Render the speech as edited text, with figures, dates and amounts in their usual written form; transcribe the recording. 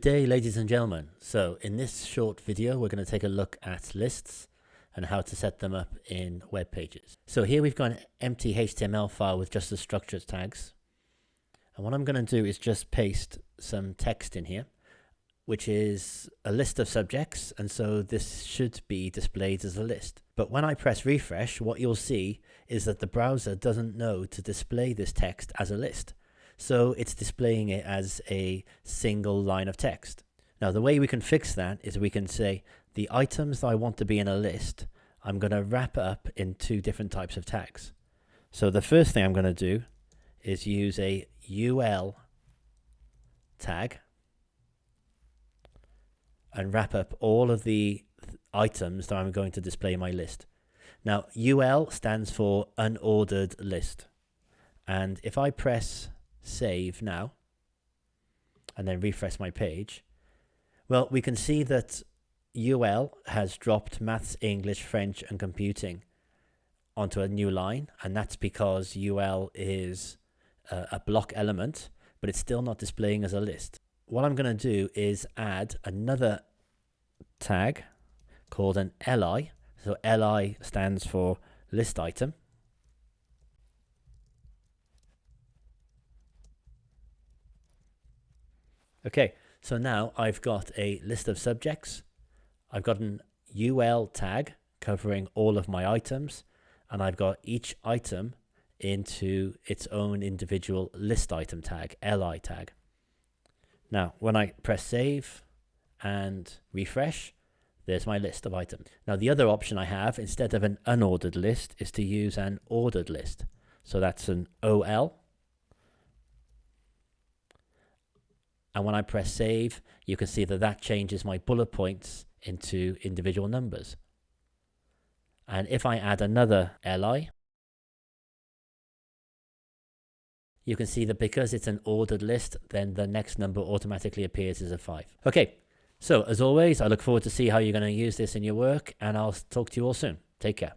Day, ladies and gentlemen. So in this short video, we're going to take a look at lists and how to set them up in web pages. So here we've got an empty HTML file with just the structured tags. And what I'm going to do is just paste some text in here, which is a list of subjects. And so this should be displayed as a list. But when I press refresh, what you'll see is that the browser doesn't know to display this text as a list. So it's displaying it as a single line of text. Now the way we can fix that is we can say the items that I want to be in a list, I'm going to wrap up in two different types of tags. So the first thing I'm going to do is use a UL tag and wrap up all of the items that I'm going to display in my list. Now UL stands for unordered list. And if I press save now and then refresh my page, well, we can see that UL has dropped maths, English, French and computing onto a new line, and that's because UL is a block element, but it's still not displaying as a list. What I'm going to do is add another tag called an LI. So LI stands for list item. Okay, so now I've got a list of subjects. I've got an UL tag covering all of my items, and I've got each item into its own individual list item tag, LI tag. Now, when I press save and refresh, there's my list of items. Now, the other option I have, instead of an unordered list, is to use an ordered list. So that's an OL. And when I press save, you can see that that changes my bullet points into individual numbers. And if I add another LI, you can see that because it's an ordered list, then the next number automatically appears as a 5. Okay, so as always, I look forward to see how you're going to use this in your work, and I'll talk to you all soon. Take care.